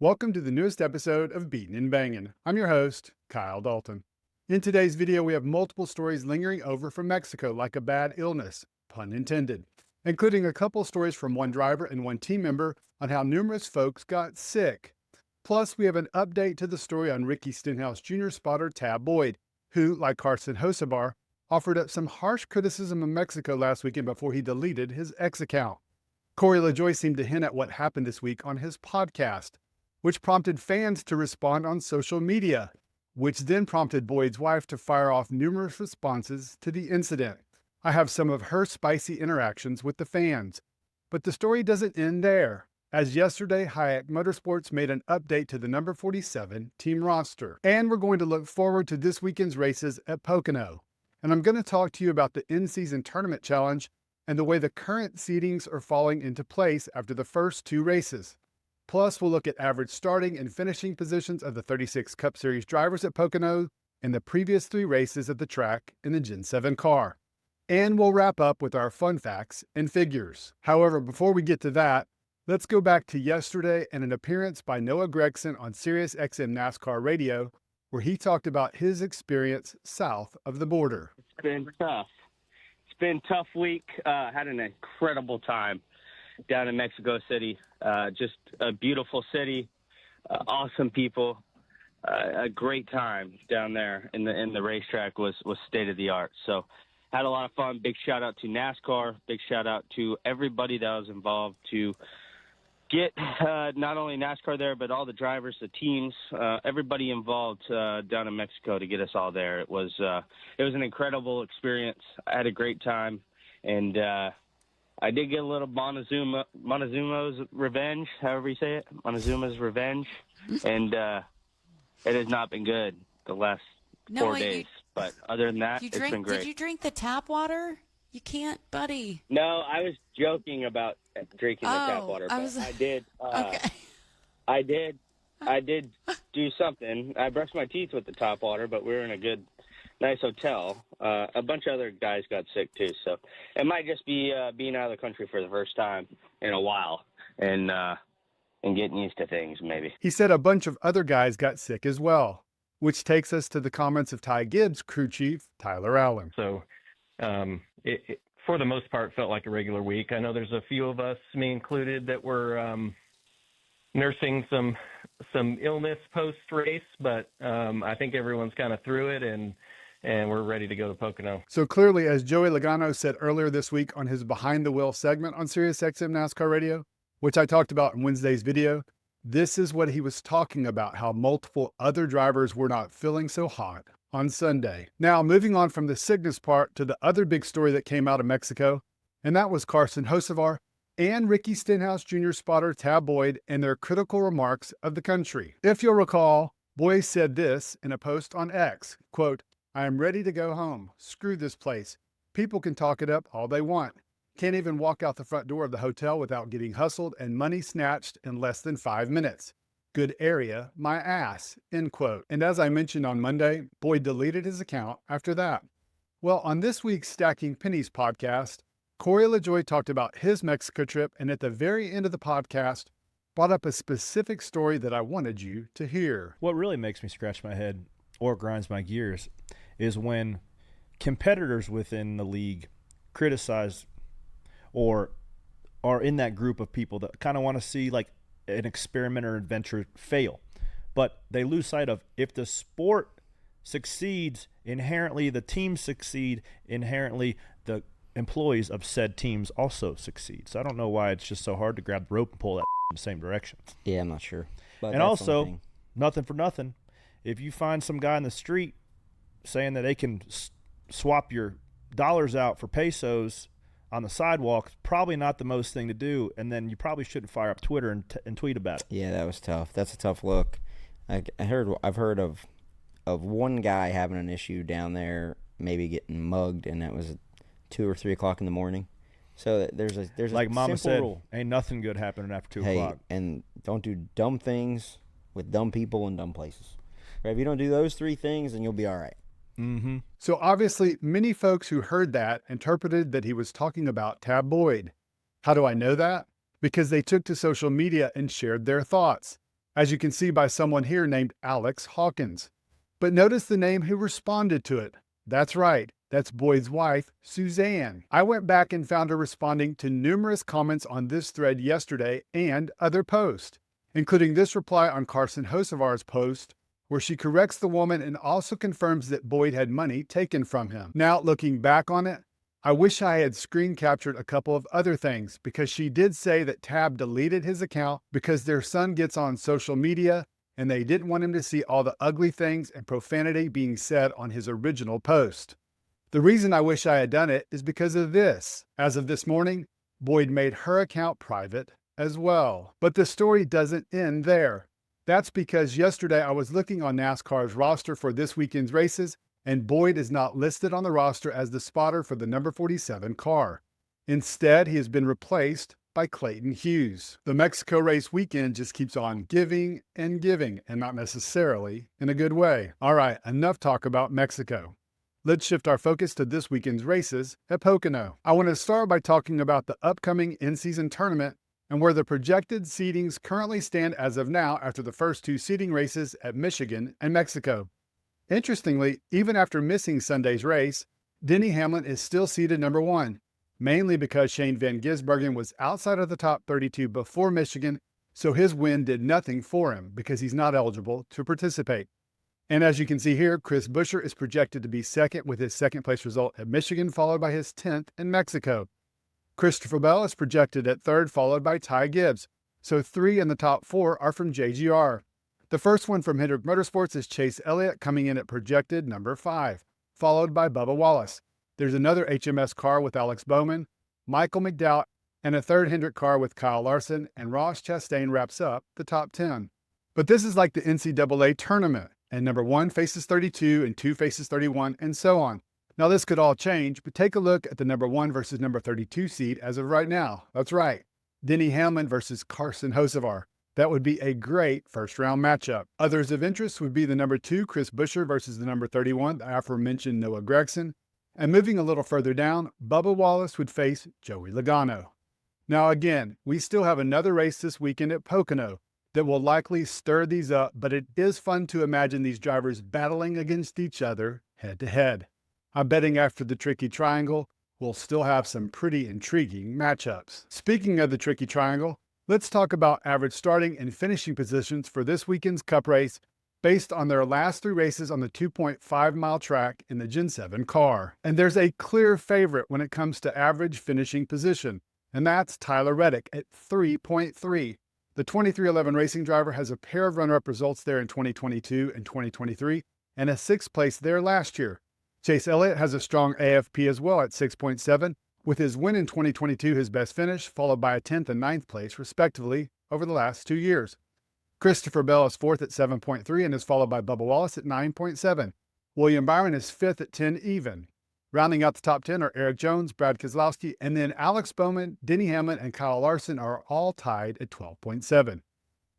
Welcome to the newest episode of Beatin' and Bangin'. I'm your host, Kyle Dalton. In today's video, we have multiple stories lingering over from Mexico like a bad illness, pun intended, including a couple stories from one driver and one team member on how numerous folks got sick. Plus, we have an update to the story on Ricky Stenhouse Jr. spotter Tab Boyd, who, like Carson Hocevar, offered up some harsh criticism of Mexico last weekend before he deleted his X account. Corey LaJoie seemed to hint at what happened this week on his podcast, which prompted fans to respond on social media, which then prompted Boyd's wife to fire off numerous responses to the incident. I have some of her spicy interactions with the fans. But the story doesn't end there, as yesterday Hayek Motorsports made an update to the number 47 team roster. And we're going to look forward to this weekend's races at Pocono. And I'm going to talk to you about the in-season tournament challenge and the way the current seedings are falling into place after the first two races. Plus, we'll look at average starting and finishing positions of the 36 Cup Series drivers at Pocono and the previous three races at the track in the Gen 7 car. And we'll wrap up with our fun facts and figures. However, before we get to that, let's go back to yesterday and an appearance by Noah Gragson on Sirius XM NASCAR radio, where he talked about his experience south of the border. It's been tough. It's been a tough week. Had an incredible time down in Mexico City. Just a beautiful city, awesome people, a great time down there in the racetrack was state of the art. So had a lot of fun. Big shout out to NASCAR. Big shout out to everybody that was involved to get not only NASCAR there, but all the drivers, the teams, everybody involved down in Mexico to get us all there. It was an incredible experience. I had a great time, and I did get a little Montezuma's revenge, however you say it, Montezuma's revenge, and it has not been good the last 4 days. But other than that, it's been great. Did you drink the tap water? You can't, buddy. No, I was joking about drinking the tap water, but I did. Okay. I did do something. I brushed my teeth with the tap water, but we were in a nice hotel. A bunch of other guys got sick too, so it might just be being out of the country for the first time in a while and getting used to things, maybe. He said a bunch of other guys got sick as well, which takes us to the comments of Ty Gibbs crew chief Tyler Allen. So it for the most part felt like a regular week. I know there's a few of us, me included, that were nursing some illness post-race, but I think everyone's kind of through it, and we're ready to go to Pocono. So clearly, as Joey Logano said earlier this week on his Behind the Wheel segment on Sirius XM NASCAR Radio, which I talked about in Wednesday's video, this is what he was talking about, how multiple other drivers were not feeling so hot on Sunday. Now, moving on from the sickness part to the other big story that came out of Mexico, and that was Carson Hocevar and Ricky Stenhouse Jr. spotter Tab Boyd and their critical remarks of the country. If you'll recall, Boyd said this in a post on X, quote, "I am ready to go home. Screw this place. People can talk it up all they want. Can't even walk out the front door of the hotel without getting hustled and money snatched in less than 5 minutes. Good area, my ass," end quote. And as I mentioned on Monday, Boyd deleted his account after that. Well, on this week's Stacking Pennies podcast, Corey LaJoie talked about his Mexico trip, and at the very end of the podcast, brought up a specific story that I wanted you to hear. What really makes me scratch my head or grinds my gears is when competitors within the league criticize or are in that group of people that kind of want to see like an experiment or adventure fail. But they lose sight of, if the sport succeeds, inherently the teams succeed, inherently the employees of said teams also succeed. So I don't know why it's just so hard to grab the rope and pull that in the same direction. Yeah, I'm not sure. But and also, nothing for nothing, if you find some guy in the street saying that they can swap your dollars out for pesos on the sidewalk, it's probably not the most thing to do, and then you probably shouldn't fire up Twitter and tweet about it. Yeah, that was tough. That's a tough look. I've heard of one guy having an issue down there, maybe getting mugged, and that was 2 or 3 o'clock in the morning. So there's like a Mama simple said, rule. Ain't nothing good happening after 2 Hey, o'clock. and don't do dumb things with dumb people in dumb places. Right? If you don't do those 3 things, then you'll be all right. Mm-hmm. So obviously, many folks who heard that interpreted that he was talking about Tab Boyd. How do I know that? Because they took to social media and shared their thoughts. as you can see by someone here named Alex Hawkins. But notice the name who responded to it. That's right, that's Boyd's wife, Suzanne. I went back and found her responding to numerous comments on this thread yesterday and other posts, including this reply on Carson Hocevar's post, where she corrects the woman and also confirms that Boyd had money taken from him. Now, looking back on it, I wish I had screen captured a couple of other things, because she did say that Tab deleted his account because their son gets on social media and they didn't want him to see all the ugly things and profanity being said on his original post. The reason I wish I had done it is because of this. As of this morning, Boyd made her account private as well. But the story doesn't end there. That's because yesterday I was looking on NASCAR's roster for this weekend's races, and Boyd is not listed on the roster as the spotter for the number 47 car. Instead, he has been replaced by Clayton Hughes. The Mexico race weekend just keeps on giving, and not necessarily in a good way. All right, enough talk about Mexico. Let's shift our focus to this weekend's races at Pocono. I want to start by talking about the upcoming in-season tournament and where the projected seedings currently stand as of now after the first two seeding races at Michigan and Mexico. Interestingly, even after missing Sunday's race, Denny Hamlin is still seeded number 1, mainly because Shane van Gisbergen was outside of the top 32 before Michigan, so his win did nothing for him because he's not eligible to participate. And as you can see here, Chris Buescher is projected to be second with his second place result at Michigan, followed by his 10th in Mexico. Christopher Bell is projected at third, followed by Ty Gibbs. So 3 in the top 4 are from JGR. The first one from Hendrick Motorsports is Chase Elliott, coming in at projected number 5, followed by Bubba Wallace. There's another HMS car with Alex Bowman, Michael McDowell, and a third Hendrick car with Kyle Larson, and Ross Chastain wraps up the top 10. But this is like the NCAA tournament, and number 1 faces 32, and 2 faces 31, and so on. Now this could all change, but take a look at the number 1 versus number 32 seed as of right now. That's right, Denny Hamlin versus Carson Hocevar. That would be a great first-round matchup. Others of interest would be the number 2, Chris Buescher, versus the number 31, the aforementioned Noah Gragson. And moving a little further down, Bubba Wallace would face Joey Logano. Now again, we still have another race this weekend at Pocono that will likely stir these up, but it is fun to imagine these drivers battling against each other head-to-head. I'm betting after the Tricky Triangle, we'll still have some pretty intriguing matchups. Speaking of the Tricky Triangle, let's talk about average starting and finishing positions for this weekend's Cup race based on their last 3 races on the 2.5-mile track in the Gen 7 car. And there's a clear favorite when it comes to average finishing position, and that's Tyler Reddick at 3.3. The 2311 racing driver has a pair of runner-up results there in 2022 and 2023, and a 6th place there last year. Chase Elliott has a strong AFP as well at 6.7, with his win in 2022 his best finish, followed by a 10th and 9th place, respectively, over the last 2 years. Christopher Bell is 4th at 7.3 and is followed by Bubba Wallace at 9.7. William Byron is 5th at 10 even. Rounding out the top 10 are Eric Jones, Brad Keselowski, and then Alex Bowman, Denny Hamlin, and Kyle Larson are all tied at 12.7.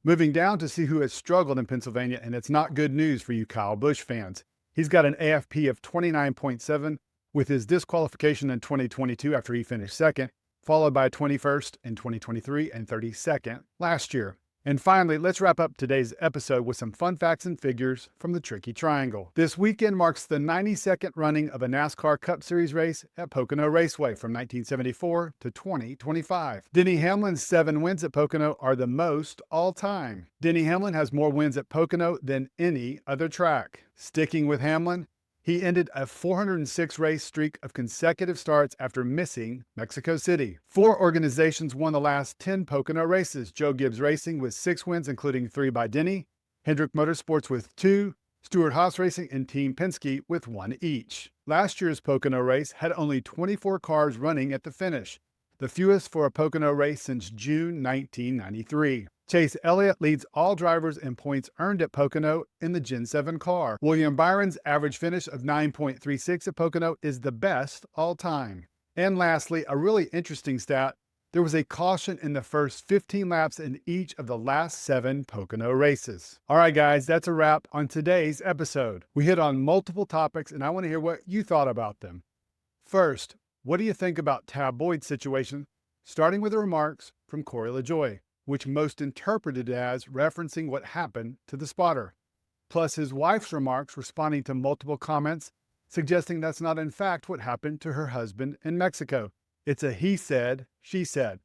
Moving down to see who has struggled in Pennsylvania, and it's not good news for you Kyle Busch fans. He's got an AFP of 29.7 with his disqualification in 2022 after he finished second, followed by 21st in 2023 and 32nd last year. And finally, let's wrap up today's episode with some fun facts and figures from the Tricky Triangle. This weekend marks the 92nd running of a NASCAR Cup Series race at Pocono Raceway from 1974 to 2025. Denny Hamlin's 7 wins at Pocono are the most all time. Denny Hamlin has more wins at Pocono than any other track. Sticking with Hamlin, he ended a 406 race streak of consecutive starts after missing Mexico City. 4 organizations won the last 10 Pocono races. Joe Gibbs Racing with 6 wins, including 3 by Denny, Hendrick Motorsports with 2, Stewart-Haas Racing and Team Penske with 1 each. Last year's Pocono race had only 24 cars running at the finish, the fewest for a Pocono race since June 1993. Chase Elliott leads all drivers in points earned at Pocono in the Gen 7 car. William Byron's average finish of 9.36 at Pocono is the best all time. And lastly, a really interesting stat, there was a caution in the first 15 laps in each of the last 7 Pocono races. All right, guys, that's a wrap on today's episode. We hit on multiple topics, and I want to hear what you thought about them. First, what do you think about Tab Boyd's situation? Starting with the remarks from Corey LaJoie. which most interpreted as referencing what happened to the spotter. Plus his wife's remarks responding to multiple comments suggesting that's not in fact what happened to her husband in Mexico. It's a he said, she said.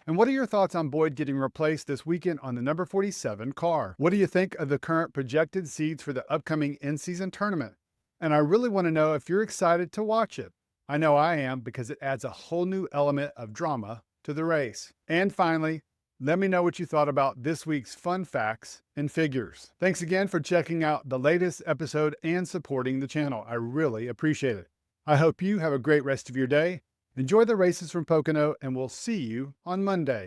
And what are your thoughts on Boyd getting replaced this weekend on the number 47 car? What do you think of the current projected seeds for the upcoming in-season tournament? And I really want to know if you're excited to watch it. I know I am, because it adds a whole new element of drama to the race. And finally, let me know what you thought about this week's fun facts and figures. Thanks again for checking out the latest episode and supporting the channel. I really appreciate it. I hope you have a great rest of your day. Enjoy the races from Pocono, and we'll see you on Monday.